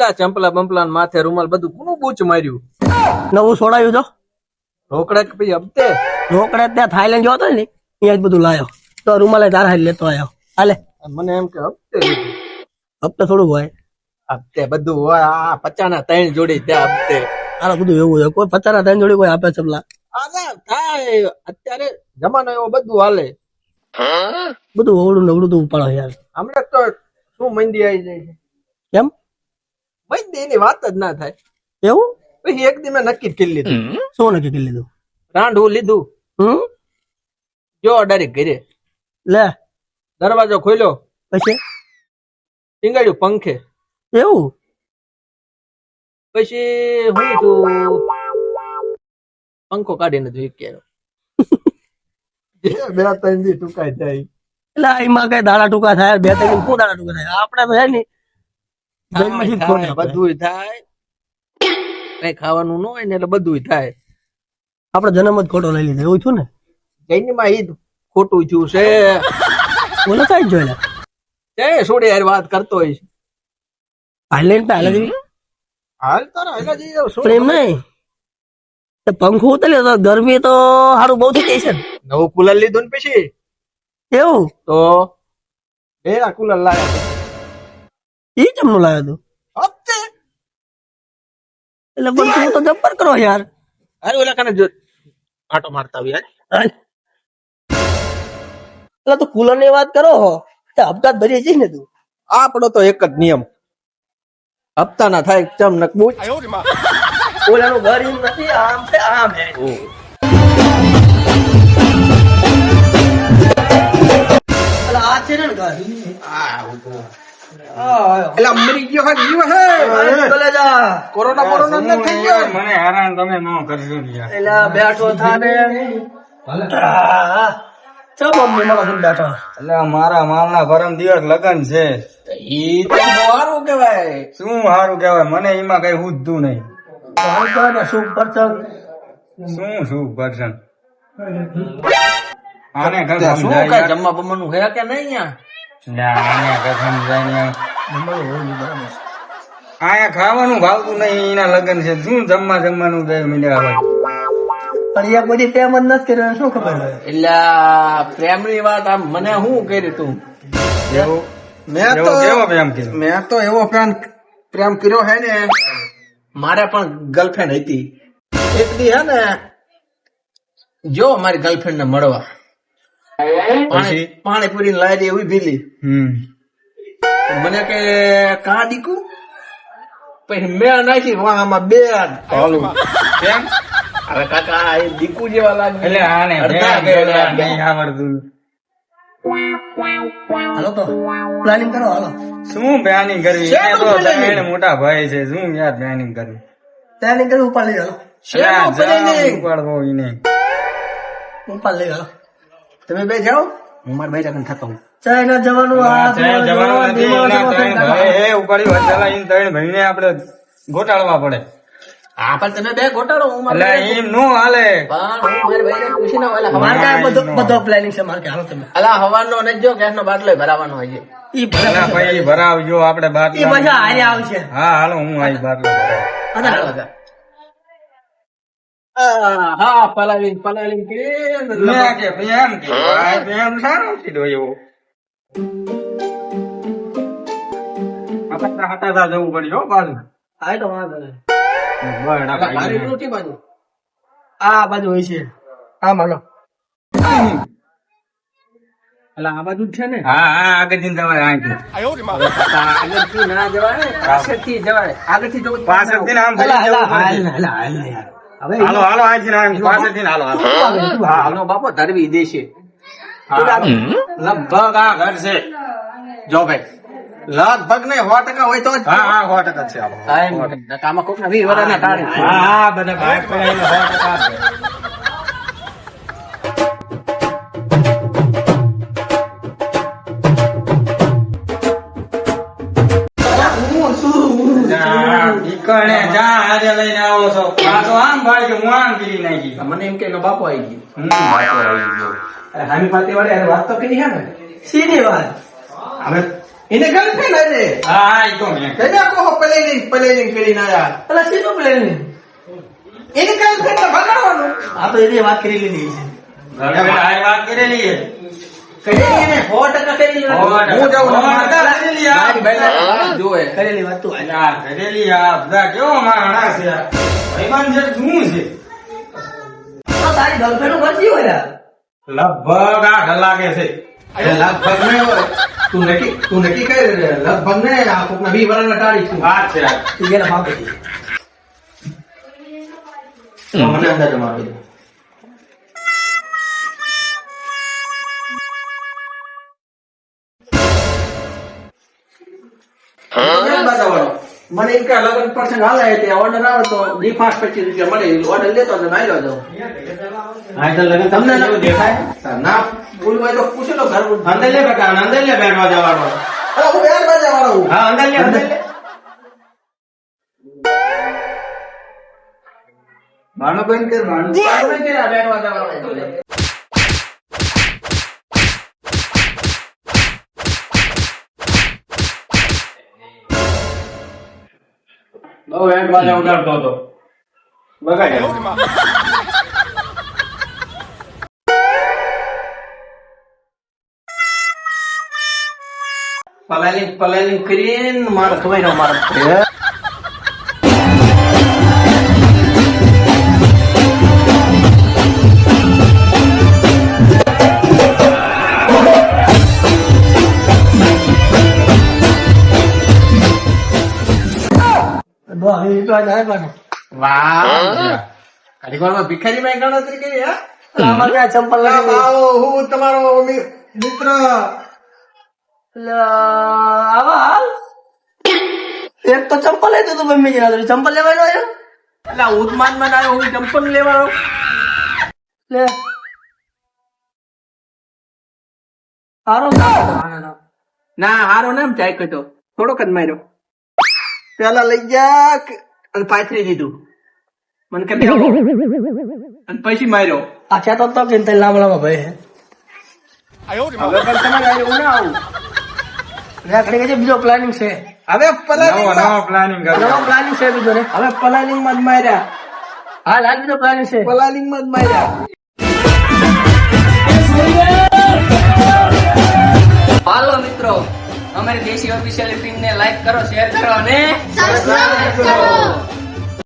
એલા ચંપલા બંપલા ને માથે રૂમાલ બધું કોનું બૂચ માર્યું? નવું છોડાયું તો રોકડા કે પછી હપ્તે? રોકડા ત્યાં થાઈલેન્ડ જતો ને ત્યાં જ બધું લાયો તો રૂમાલે તારા હાથ લેતો આવ્યો. હાલે મને એમ કે હપ્તે લીધું. હપ્તે થોડું હોય. હપ્તે બધું હોય. આ 50 ના 3 જોડી ત્યાં હપ્તે. આ બધું એવું છે. કોઈ 50 ના 3 જોડી કોઈ આપે ચપલા? થાય અત્યારે જમાનો એવો બધું હાલે. બધું ઓવડું નવડું તો ઉપાડો યાર. હમણાં તો શું મંદી આવી જાય છે. કેમ મંદી એની વાત જ ના થાય. એવું? પછી એક દી મેં નક્કી જ કરી લીધું. શું નક્કી કરી લીધું? રાંડવું લીધું. જો ડાયરેક્ટ ઘરે લે દરવાજો ખોલ્યો પછી ટીંગાડ્યું પંખે. એવું? પછી હું તું પંખો કાઢીને જોઈ કે બે ત્રણ દી ટૂંકાઈ જાય. એટલે એમાં કઈ દાડા ટૂંકા થાય? બે ત્રણ શું દાડા ટૂંકા થાય? આપડે તો હે ને બધું થાય. કઈ ખાવાનું ન હોય ને એટલે બધું થાય. આપડે જન્મ જ ખોટો લઈ લીધો એવું છું ને. જૈનમાં ઈ ખોટું થયું છે. બોલો કઈ જ જોયેલા એ સોડે યાર વાત કરતો હોય છે. થાઈલેન્ડ તો હાલે હાલ તારા હેલા જઈ જાવ. પ્રેમ નહીં પંખો ઉતર્યો તો ગરમી તો સારું બહુ થઈ જાય છે ને. નવું કુલર લીધું ને પછી એવું તો બે કુલર લાવ્યા. ઈ ચમનું લાવ્યો તું? હપ્તે એટલે પણ તું તો જબ્બર કરો યાર. અરે ઓલા કને જો આટો મારતા હોય યાર. એટલે તું કુલર ની વાત કરો હપ્તા ભરી જઈ ને તું. આપણો તો એક જ નિયમ, હપ્તા ના થાય ચમ નકબૂચ. ઓલાનું ઘર એમ નથી, આમ છે આમ હે. એટલે આ છે ને ઘર એટલે મરી ગયો હે જીવ હે. ભલે જા કોરોના કોરોના ન થઈ ગયો. મને હેરાન તમે ન કરશો ને યાર. એટલે બેઠો થાને ચમ મમ્મી મારા ઘરે બેઠો. એટલે મારા મામના પરમ દિવસ લગન છે. ઈ તો સારું કહેવાય. શું સારું કહેવાય? મને એમાં કઈ હુજતું નહીં. શું પ્રસંગ શું પર્સન આને શું કસમ કઈ જાય યાર. જમવા બમવાનું હે કે નહીં યાર? આને કસમ જાય યાર. આયા ખાવાનું ભાવતું નહીં, એના લગન છે. શું જમવાનું બે મિલ્યા હોય. પણ એક બધી પ્રેમ જ નથી કર્યો શું ખબર હોય? એટલે પ્રેમ ની વાત આમ મને શું કરી તું? એવું મેં એવો કેવો પ્રેમ કર્યો? મેં તો એવો પ્રેમ કર્યો હે ને. મારે પણ ગર્લફ્રેન્ડ હતી. એક દી હે ને જો મારી ગર્લફ્રેન્ડ ને મળવા પાણીપુરી લાવી એવી ભીલી. મને કે કા દીકુ? પછી મેં નાખી વાહમાં બે કેમ? હવે કાકા એ દીકુ જેવા લાગે. એટલે આને અડધા પ્રેમ ગયેલા. નહીં આવડતું. હાલો તો પ્લાનિંગ કરો હાલો. શું પ્લાનિંગ કરવી? શેનું એ તો planning? ત્રણ મોટા ભાઈ છે. શું યાર પ્લાનિંગ કરવી? પ્લાનિંગ કરી ઉપર લઈ હાલો. શેનું planning? ઉપાડવો ઈ નહીં. ઉપર લઈ હાલો. તમે બે જાઓ, હું મારા ભાઈ આગળ થતો હું. ચાઇના જવાનું આ ત્યાં જવાનું નથી. એના ત્રણ ભાઈ એ ઉપાડી વચેલા ઈન ત્રણ ભાઈને આપણે ગોટાળવા પડે. હા પણ તમે બે ગોટાળો, હું મારા એટલે ભાઈને એમ નો હાલે. પણ હું મારી ભાઈને પૂછીને ઓલા મારે હવારનો- કાંઈ બધો પ્લાનિંગ છે મારે કે હાલો તમે. અલા હવાનો ને જો ગેસનો બાટલો ભરાવાનો હોય છે. ઈ એના ભાઈ ભરાવજો આપણે બાર. ઈ મજા હારે આવશે. હા હાલો હું આવી બાર અને હા પલાવીને કે પ્રેમ કે ભાઈ પ્રેમ સારો કીધો એવો. આપણે હટાતા જવું પડ્યું હો બાજુ. આ તો વાંધો નહીં. બરડા મારી ભાઈ. રોટી બાજુ આ બાજુ હોય છે. હા માનો અલા આ બાજુ જ છે ને. હા હા આગળથી તમારે આંખી આગળથી ના જવાય, પાછળથી જવાય. આગળથી જવું પાછળથી આમ થઈ હાલ જવું હાલ પડે. હાલ હાલ યાર. હવે હાલો હાલો આંખી આમ પાછળથી હાલો હાલો. હા આનો બાપો ધરવી દેશે. લગભગ આ ઘર છે. જો ભાઈ લગભગ ને 100% હોય તો જ. હા હા 100% છે હાલો. આમાં કોક ના 20 વર્ષના ટાળી. હા હા બધા ભાઈ પડાઈને 100% છે. ઈકણે જા હારે લઈને આવો છો. પાછો આમ ભાઈ કે હું આમ ગીરી નાખી. મને એમ કે એનો બાપો આવી ગયો. બાપો આવી ગયો. અરે હામી પાતી વાળી વાત તો કરી હે ને. સીધી વાત. હવે એને ગર્લફ્રેન્ડ હે હા હા ઈ તો મેં તેને કહો પ્લેનિંગ કરીને આયા પેલા સીધું પ્લેન એને ગર્લફ્રેન્ડ ભગાડવાનું આ તો એની વાત કરી લીધી છે ગર્લફ્રેન્ડ આ વાત કરેલી છે કરેલી એને 100% કરેલી વાત. હું જાઉં ને મારા કરેલી આ. મારી બહેનો જોવે કરેલી વાત તું આ કરેલી આ બધા કેવો મારા છે આ. ભાઈબંધ છે શું છે તારી ગર્લફ્રેન્ડ નું કરતી હોય યાર લગભગ આ કલાકે છે અરે લગભગ નહીં હોય તું નક્કી કર લગભગ નહીં આ કોકના 20 વર્ષના ટાળી છું વાત છે આ. તું ગેલા ભાગ કરી તો મને અંદાજો મારી દે મને એમ કે લગન પ્રસંગ હાલે તે ઓર્ડર આવે તો ડિફાસ્ટ 25 રૂપિયા મળે ઓર્ડર લેતો તો મારી લો આ તો લગન તમને એવું દેખાય ના બોલવું હોય તો પૂછી લો ઘર અંદર લે બેટા અંદર લે બેઠવા જવાનો અરે હું યાર બાજા વાળો હું હા અંદર લે માનો બેન કે માનો બેન કે આ બેઠવા જવાનો બહુ હેડ બાજા ઉડાડતો હતો બગાડ્યા પલાલિંગ કરીને મારો ખવાઈ રહ્યો મારો બહુ હવે તો જાય પાછો વાહ ઘડીવારમાં ભિખારી માં ગણતરી કરી હા અમારે ત્યાં ચંપલ આ લાગી બાવો, હું તમારો મિત્ર આવા હાલ એક તો ચંપલ લેતો તો મમ્મી જરા ચંપલ લેવાનો આવ્યો એટલે ઉસ્માન માં આવ્યો હું ચંપલ લેવાનો લે સારો ના ના હારો નામ ચાય કતો થોડોક જ માર્યો પેલા લઈ ગયા અને પાથરી દીધું મને કે બેહો. અને પછી માર્યો આ છે તો કેમ તે લાંબા લાંબા ભાઈ હવે પણ તમારે આ એવું ના આવું લે ઘડી કે બીજો પ્લાનિંગ છે હવે નવો પ્લાનિંગ નવો કર્યો પ્લાનિંગ છે બીજો ને હવે પલાલિંગ માં જ માર્યા હાલ હાલ બીજો પ્લાનિંગ છે પલાલિંગ માં જ માર્યા હાલો મિત્રો અમારી દેશી ઓફિશિયલ ટીમને લાઈક કરો શેર કરો અને સબસ્ક્રાઇબ કરો.